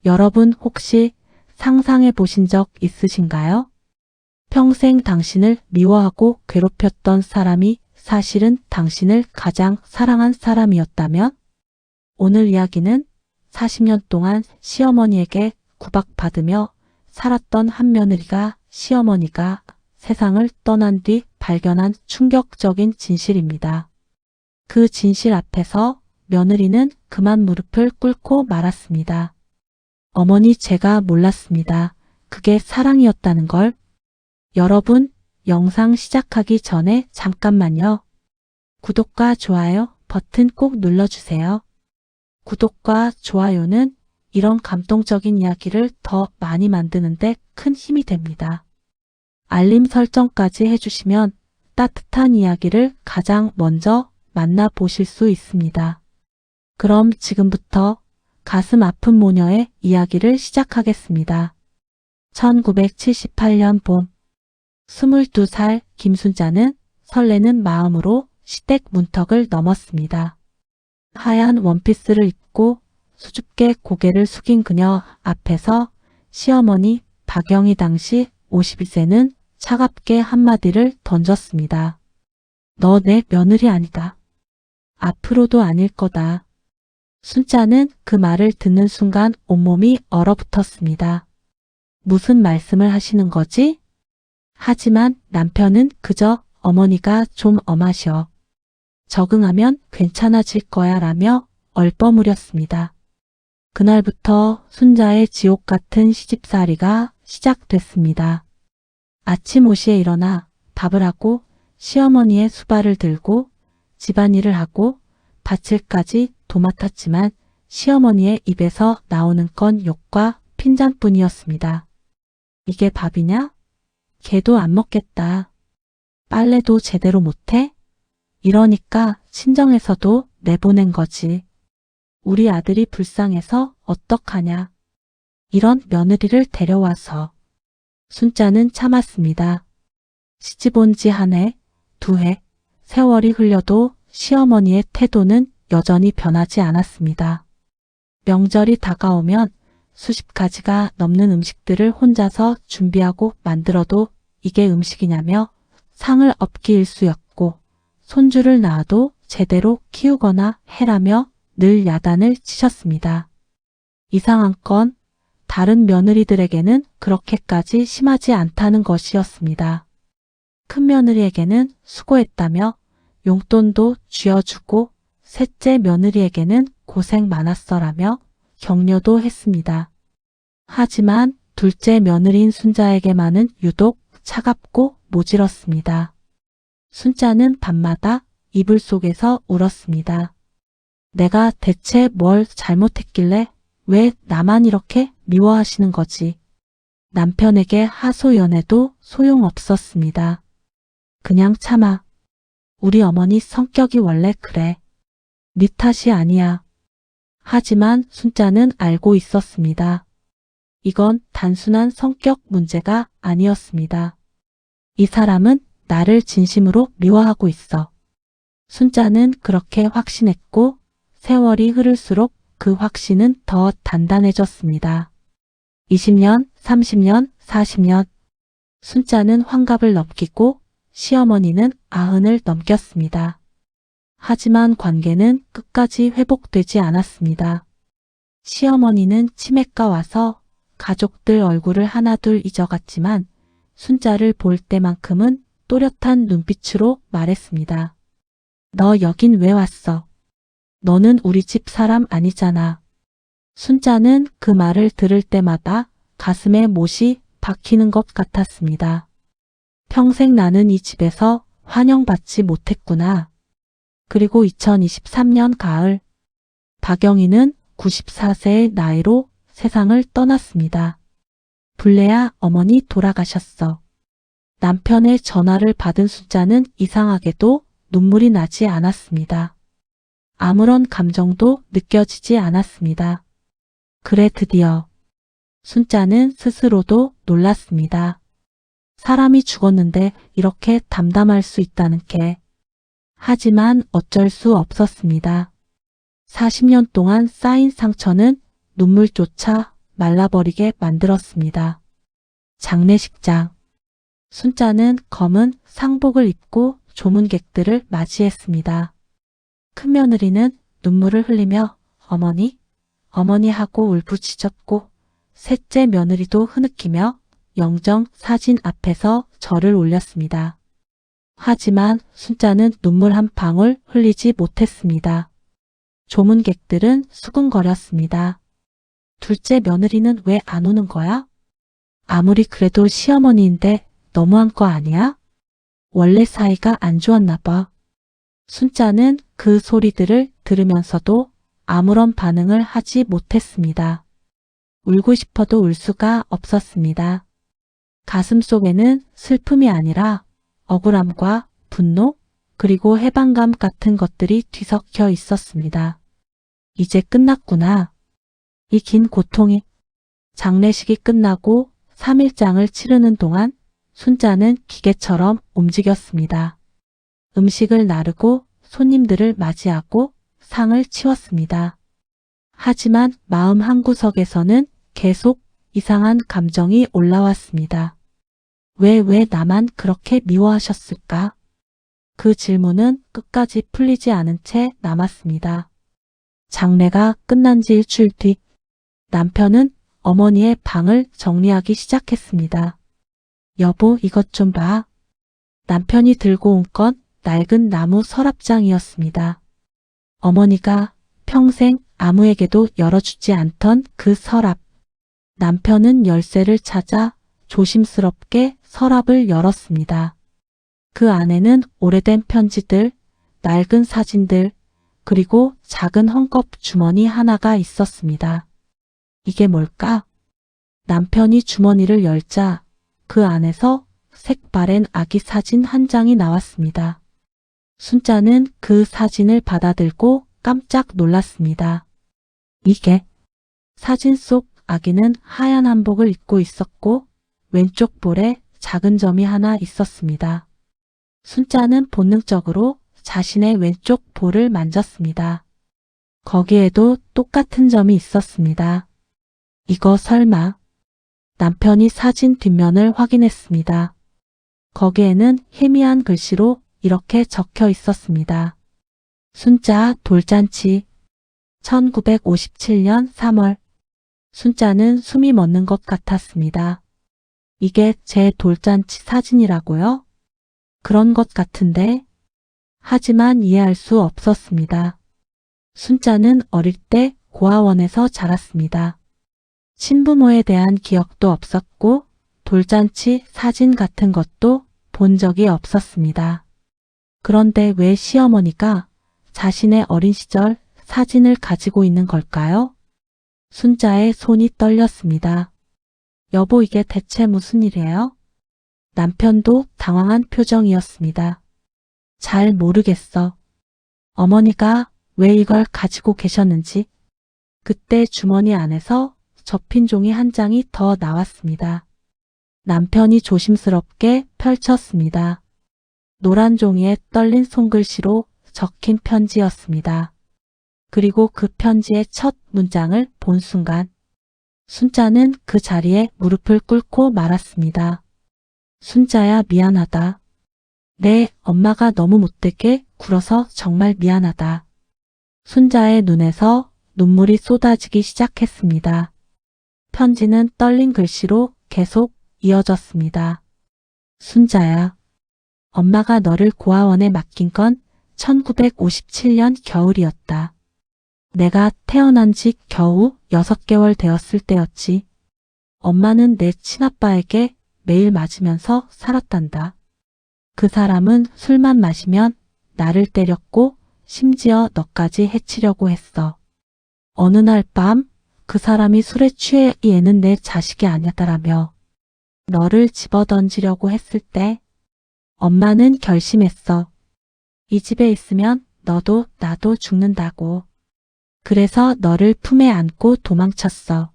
여러분 혹시 상상해 보신 적 있으신가요? 평생 당신을 미워하고 괴롭혔던 사람이 사실은 당신을 가장 사랑한 사람이었다면? 오늘 이야기는 40년 동안 시어머니에게 구박받으며 살았던 한 며느리가 시어머니가 세상을 떠난 뒤 발견한 충격적인 진실입니다. 그 진실 앞에서 며느리는 그만 무릎을 꿇고 말았습니다. 어머니, 제가 몰랐습니다. 그게 사랑이었다는 걸. 여러분, 영상 시작하기 전에 잠깐만요. 구독과 좋아요 버튼 꼭 눌러주세요. 구독과 좋아요는 이런 감동적인 이야기를 더 많이 만드는데 큰 힘이 됩니다. 알림 설정까지 해주시면 따뜻한 이야기를 가장 먼저 만나보실 수 있습니다. 그럼 지금부터 가슴 아픈 모녀의 이야기를 시작하겠습니다. 1978년 봄, 22살 김순자는 설레는 마음으로 시댁 문턱을 넘었습니다. 하얀 원피스를 입고 수줍게 고개를 숙인 그녀 앞에서 시어머니 박영희 당시 51세는 차갑게 한마디를 던졌습니다. 너 내 며느리 아니다. 앞으로도 아닐 거다. 순자는 그 말을 듣는 순간 온몸이 얼어붙었습니다. 무슨 말씀을 하시는 거지? 하지만 남편은 그저 어머니가 좀 엄하셔. 적응하면 괜찮아질 거야 라며 얼버무렸습니다. 그날부터 순자의 지옥 같은 시집살이가 시작됐습니다. 아침 5시에 일어나 밥을 하고 시어머니의 수발을 들고 집안일을 하고 밭일까지 도맡았지만 시어머니의 입에서 나오는 건 욕과 핀잔뿐이었습니다. 이게 밥이냐? 걔도 안 먹겠다. 빨래도 제대로 못해? 이러니까 친정에서도 내보낸 거지. 우리 아들이 불쌍해서 어떡하냐. 이런 며느리를 데려와서. 순자는 참았습니다. 시집 온 지 한 해, 두 해, 세월이 흘려도 시어머니의 태도는 여전히 변하지 않았습니다. 명절이 다가오면 수십 가지가 넘는 음식들을 혼자서 준비하고 만들어도 이게 음식이냐며 상을 엎기 일쑤였고 손주를 낳아도 제대로 키우거나 해라며 늘 야단을 치셨습니다. 이상한 건 다른 며느리들에게는 그렇게까지 심하지 않다는 것이었습니다. 큰 며느리에게는 수고했다며 용돈도 쥐어주고 셋째 며느리에게는 고생 많았어라며 격려도 했습니다. 하지만 둘째 며느리인 순자에게만은 유독 차갑고 모질었습니다. 순자는 밤마다 이불 속에서 울었습니다. 내가 대체 뭘 잘못했길래 왜 나만 이렇게 미워하시는 거지? 남편에게 하소연해도 소용없었습니다. 그냥 참아. 우리 어머니 성격이 원래 그래. 네 탓이 아니야. 하지만 순자는 알고 있었습니다. 이건 단순한 성격 문제가 아니었습니다. 이 사람은 나를 진심으로 미워하고 있어. 순자는 그렇게 확신했고 세월이 흐를수록 그 확신은 더 단단해졌습니다. 20년, 30년, 40년. 순자는 환갑을 넘기고 시어머니는 90을 넘겼습니다. 하지만 관계는 끝까지 회복되지 않았습니다. 시어머니는 치매가 와서 가족들 얼굴을 하나둘 잊어갔지만 순자를 볼 때만큼은 또렷한 눈빛으로 말했습니다. 너 여긴 왜 왔어? 너는 우리 집 사람 아니잖아. 순자는 그 말을 들을 때마다 가슴에 못이 박히는 것 같았습니다. 평생 나는 이 집에서 환영받지 못했구나. 그리고 2023년 가을, 박영희는 94세의 나이로 세상을 떠났습니다. 불레야 어머니 돌아가셨어. 남편의 전화를 받은 순자는 이상하게도 눈물이 나지 않았습니다. 아무런 감정도 느껴지지 않았습니다. 그래 드디어. 순자는 스스로도 놀랐습니다. 사람이 죽었는데 이렇게 담담할 수 있다는 게. 하지만 어쩔 수 없었습니다. 40년 동안 쌓인 상처는 눈물조차 말라버리게 만들었습니다. 장례식장. 순자는 검은 상복을 입고 조문객들을 맞이했습니다. 큰며느리는 눈물을 흘리며 어머니, 어머니 하고 울부짖었고 셋째 며느리도 흐느끼며 영정 사진 앞에서 절을 올렸습니다. 하지만 순자는 눈물 한 방울 흘리지 못했습니다. 조문객들은 수군거렸습니다. 둘째 며느리는 왜 안 오는 거야? 아무리 그래도 시어머니인데 너무한 거 아니야? 원래 사이가 안 좋았나 봐. 순자는 그 소리들을 들으면서도 아무런 반응을 하지 못했습니다. 울고 싶어도 울 수가 없었습니다. 가슴 속에는 슬픔이 아니라 억울함과 분노 그리고 해방감 같은 것들이 뒤섞여 있었습니다. 이제 끝났구나. 이 긴 고통이. 장례식이 끝나고 3일장을 치르는 동안 순자는 기계처럼 움직였습니다. 음식을 나르고 손님들을 맞이하고 상을 치웠습니다. 하지만 마음 한구석에서는 계속 이상한 감정이 올라왔습니다. 왜 나만 그렇게 미워하셨을까? 그 질문은 끝까지 풀리지 않은 채 남았습니다. 장례가 끝난 지 일주일 뒤 남편은 어머니의 방을 정리하기 시작했습니다. 여보, 이것 좀 봐. 남편이 들고 온 건 낡은 나무 서랍장이었습니다. 어머니가 평생 아무에게도 열어주지 않던 그 서랍. 남편은 열쇠를 찾아 조심스럽게 서랍을 열었습니다. 그 안에는 오래된 편지들, 낡은 사진들, 그리고 작은 헝겊 주머니 하나가 있었습니다. 이게 뭘까? 남편이 주머니를 열자 그 안에서 색바랜 아기 사진 한 장이 나왔습니다. 순자는 그 사진을 받아들고 깜짝 놀랐습니다. 이게 사진 속 아기는 하얀 한복을 입고 있었고 왼쪽 볼에 작은 점이 하나 있었습니다. 순자는 본능적으로 자신의 왼쪽 볼을 만졌습니다. 거기에도 똑같은 점이 있었습니다. 이거 설마. 남편이 사진 뒷면을 확인했습니다. 거기에는 희미한 글씨로 이렇게 적혀 있었습니다. 순자 돌잔치 1957년 3월. 순자는 숨이 멎는 것 같았습니다. 이게 제 돌잔치 사진이라고요? 그런 것 같은데. 하지만 이해할 수 없었습니다. 순자는 어릴 때 고아원에서 자랐습니다. 친부모에 대한 기억도 없었고 돌잔치 사진 같은 것도 본 적이 없었습니다. 그런데 왜 시어머니가 자신의 어린 시절 사진을 가지고 있는 걸까요? 순자의 손이 떨렸습니다. 여보, 이게 대체 무슨 일이에요? 남편도 당황한 표정이었습니다. 잘 모르겠어. 어머니가 왜 이걸 가지고 계셨는지. 그때 주머니 안에서 접힌 종이 한 장이 더 나왔습니다. 남편이 조심스럽게 펼쳤습니다. 노란 종이에 떨린 손글씨로 적힌 편지였습니다. 그리고 그 편지의 첫 문장을 본 순간 순자는 그 자리에 무릎을 꿇고 말았습니다. 순자야, 미안하다. 네, 엄마가 너무 못되게 굴어서 정말 미안하다. 순자의 눈에서 눈물이 쏟아지기 시작했습니다. 편지는 떨린 글씨로 계속 이어졌습니다. 순자야, 엄마가 너를 고아원에 맡긴 건 1957년 겨울이었다. 내가 태어난 지 겨우 6개월 되었을 때였지. 엄마는 내 친아빠에게 매일 맞으면서 살았단다. 그 사람은 술만 마시면 나를 때렸고 심지어 너까지 해치려고 했어. 어느 날 밤 그 사람이 술에 취해 얘는 내 자식이 아니다라며 너를 집어던지려고 했을 때 엄마는 결심했어. 이 집에 있으면 너도 나도 죽는다고. 그래서 너를 품에 안고 도망쳤어.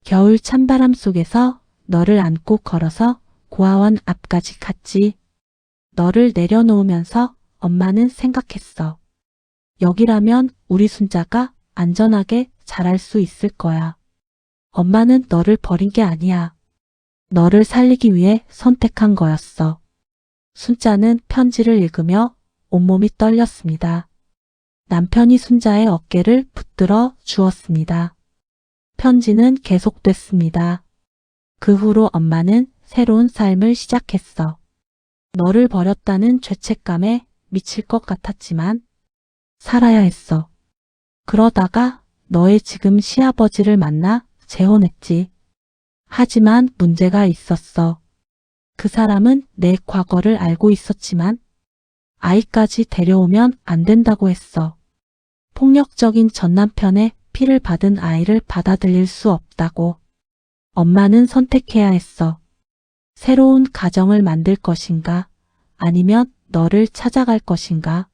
겨울 찬바람 속에서 너를 안고 걸어서 고아원 앞까지 갔지. 너를 내려놓으면서 엄마는 생각했어. 여기라면 우리 순자가 안전하게 자랄 수 있을 거야. 엄마는 너를 버린 게 아니야. 너를 살리기 위해 선택한 거였어. 순자는 편지를 읽으며 온몸이 떨렸습니다. 남편이 순자의 어깨를 붙들어 주었습니다. 편지는 계속됐습니다. 그 후로 엄마는 새로운 삶을 시작했어. 너를 버렸다는 죄책감에 미칠 것 같았지만 살아야 했어. 그러다가 너의 지금 시아버지를 만나 재혼했지. 하지만 문제가 있었어. 그 사람은 내 과거를 알고 있었지만 아이까지 데려오면 안 된다고 했어. 폭력적인 전남편의 피를 받은 아이를 받아들일 수 없다고. 엄마는 선택해야 했어. 새로운 가정을 만들 것인가 아니면 너를 찾아갈 것인가.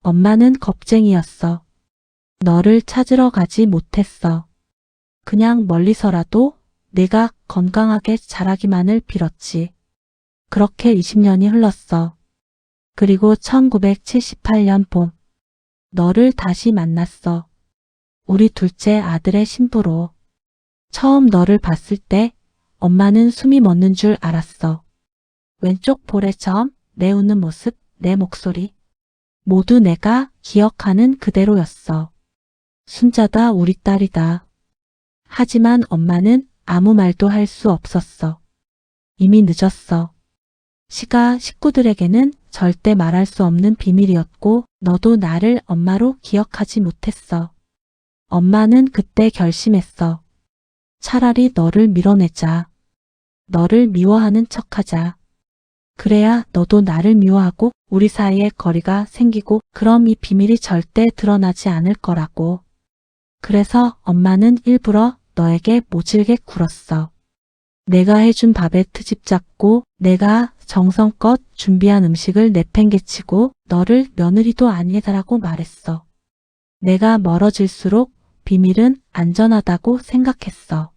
엄마는 겁쟁이였어. 너를 찾으러 가지 못했어. 그냥 멀리서라도 내가 건강하게 자라기만을 빌었지. 그렇게 20년이 흘렀어. 그리고 1978년 봄, 너를 다시 만났어. 우리 둘째 아들의 신부로. 처음 너를 봤을 때 엄마는 숨이 멎는 줄 알았어. 왼쪽 볼에 점, 내 웃는 모습, 내 목소리. 모두 내가 기억하는 그대로였어. 순자다 우리 딸이다. 하지만 엄마는 아무 말도 할 수 없었어. 이미 늦었어. 시가 식구들에게는 절대 말할 수 없는 비밀이었고 너도 나를 엄마로 기억하지 못했어. 엄마는 그때 결심했어. 차라리 너를 밀어내자. 너를 미워하는 척하자. 그래야 너도 나를 미워하고 우리 사이에 거리가 생기고 그럼 이 비밀이 절대 드러나지 않을 거라고. 그래서 엄마는 일부러 너에게 모질게 굴었어. 내가 해준 밥에 트집 잡고 내가 정성껏 준비한 음식을 내팽개치고 너를 며느리도 아니다라고 말했어. 내가 멀어질수록 비밀은 안전하다고 생각했어.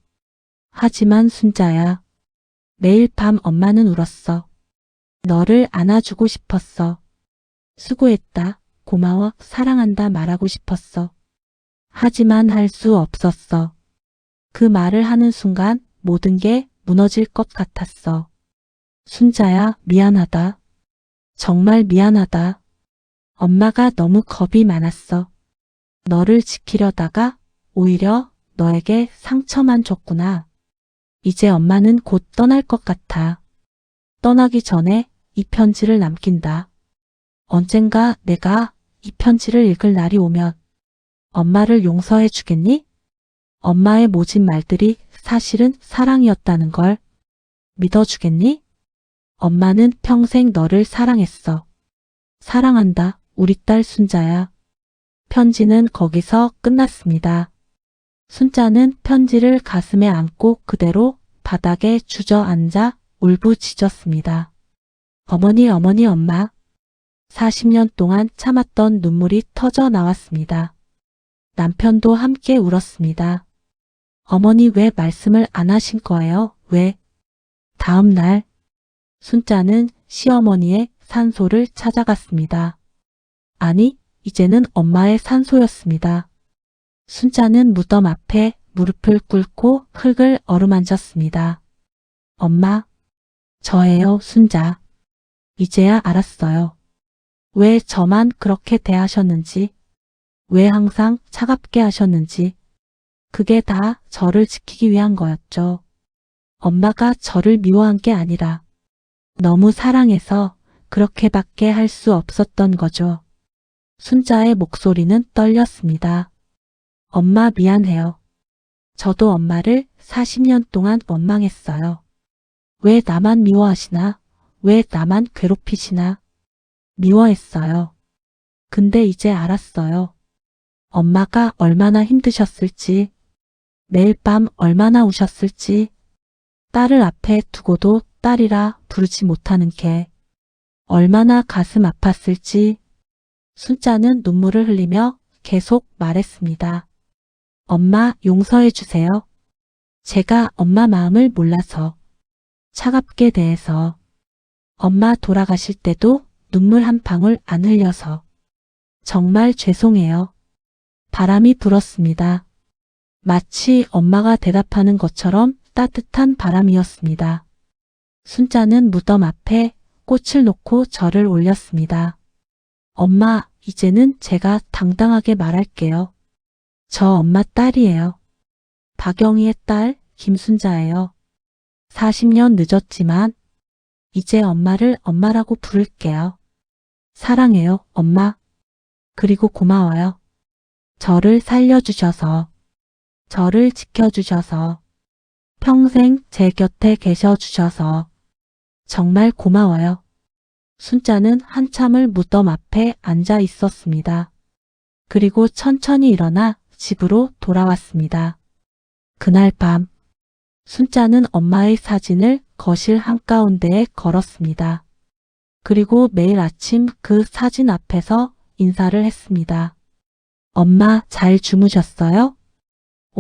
하지만 순자야, 매일 밤 엄마는 울었어. 너를 안아주고 싶었어. 수고했다, 고마워, 사랑한다 말하고 싶었어. 하지만 할 수 없었어. 그 말을 하는 순간 모든 게 무너질 것 같았어. 순자야, 미안하다. 정말 미안하다. 엄마가 너무 겁이 많았어. 너를 지키려다가 오히려 너에게 상처만 줬구나. 이제 엄마는 곧 떠날 것 같아. 떠나기 전에 이 편지를 남긴다. 언젠가 내가 이 편지를 읽을 날이 오면 엄마를 용서해 주겠니? 엄마의 모진 말들이 사실은 사랑이었다는 걸 믿어주겠니? 엄마는 평생 너를 사랑했어. 사랑한다, 우리 딸 순자야. 편지는 거기서 끝났습니다. 순자는 편지를 가슴에 안고 그대로 바닥에 주저앉아 울부짖었습니다. 어머니, 어머니, 엄마. 40년 동안 참았던 눈물이 터져 나왔습니다. 남편도 함께 울었습니다. 어머니 왜 말씀을 안 하신 거예요? 왜? 다음 날 순자는 시어머니의 산소를 찾아갔습니다. 아니, 이제는 엄마의 산소였습니다. 순자는 무덤 앞에 무릎을 꿇고 흙을 어루만졌습니다. 엄마, 저예요, 순자. 이제야 알았어요. 왜 저만 그렇게 대하셨는지, 왜 항상 차갑게 하셨는지. 그게 다 저를 지키기 위한 거였죠. 엄마가 저를 미워한 게 아니라 너무 사랑해서 그렇게밖에 할 수 없었던 거죠. 순자의 목소리는 떨렸습니다. 엄마 미안해요. 저도 엄마를 40년 동안 원망했어요. 왜 나만 미워하시나? 왜 나만 괴롭히시나? 미워했어요. 근데 이제 알았어요. 엄마가 얼마나 힘드셨을지, 매일 밤 얼마나 우셨을지, 딸을 앞에 두고도 딸이라 부르지 못하는 게 얼마나 가슴 아팠을지. 순자는 눈물을 흘리며 계속 말했습니다. 엄마 용서해 주세요. 제가 엄마 마음을 몰라서, 차갑게 대해서, 엄마 돌아가실 때도 눈물 한 방울 안 흘려서 정말 죄송해요. 바람이 불었습니다. 마치 엄마가 대답하는 것처럼 따뜻한 바람이었습니다. 순자는 무덤 앞에 꽃을 놓고 절을 올렸습니다. 엄마, 이제는 제가 당당하게 말할게요. 저 엄마 딸이에요. 박영희의 딸 김순자예요. 40년 늦었지만 이제 엄마를 엄마라고 부를게요. 사랑해요, 엄마. 그리고 고마워요. 저를 살려주셔서, 저를 지켜주셔서, 평생 제 곁에 계셔주셔서 정말 고마워요. 순자는 한참을 무덤 앞에 앉아 있었습니다. 그리고 천천히 일어나 집으로 돌아왔습니다. 그날 밤, 순자는 엄마의 사진을 거실 한가운데에 걸었습니다. 그리고 매일 아침 그 사진 앞에서 인사를 했습니다. 엄마, 잘 주무셨어요?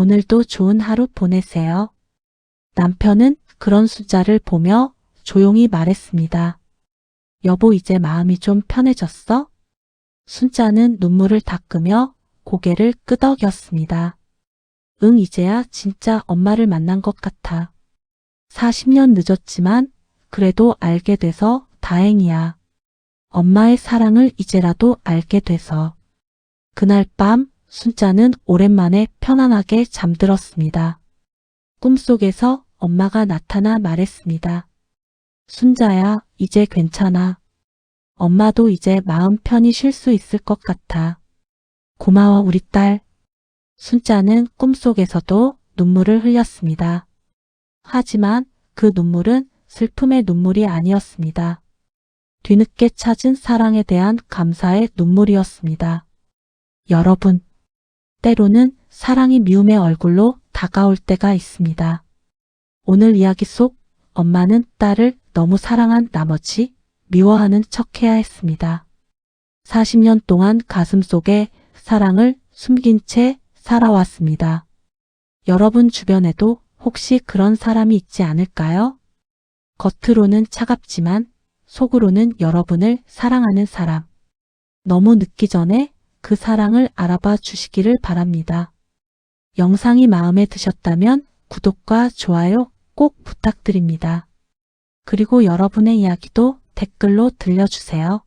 오늘도 좋은 하루 보내세요. 남편은 그런 순자를 보며 조용히 말했습니다. 여보, 이제 마음이 좀 편해졌어? 순자는 눈물을 닦으며 고개를 끄덕였습니다. 응, 이제야 진짜 엄마를 만난 것 같아. 40년 늦었지만 그래도 알게 돼서 다행이야. 엄마의 사랑을 이제라도 알게 돼서. 그날 밤 순자는 오랜만에 편안하게 잠들었습니다. 꿈속에서 엄마가 나타나 말했습니다. 순자야, 이제 괜찮아. 엄마도 이제 마음 편히 쉴 수 있을 것 같아. 고마워, 우리 딸. 순자는 꿈속에서도 눈물을 흘렸습니다. 하지만 그 눈물은 슬픔의 눈물이 아니었습니다. 뒤늦게 찾은 사랑에 대한 감사의 눈물이었습니다. 여러분, 때로는 사랑이 미움의 얼굴로 다가올 때가 있습니다. 오늘 이야기 속 엄마는 딸을 너무 사랑한 나머지 미워하는 척해야 했습니다. 40년 동안 가슴속에 사랑을 숨긴 채 살아왔습니다. 여러분 주변에도 혹시 그런 사람이 있지 않을까요? 겉으로는 차갑지만 속으로는 여러분을 사랑하는 사람. 너무 늦기 전에 그 사랑을 알아봐 주시기를 바랍니다. 영상이 마음에 드셨다면 구독과 좋아요 꼭 부탁드립니다. 그리고 여러분의 이야기도 댓글로 들려주세요.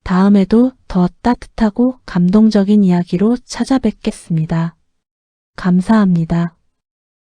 다음에도 더 따뜻하고 감동적인 이야기로 찾아뵙겠습니다. 감사합니다.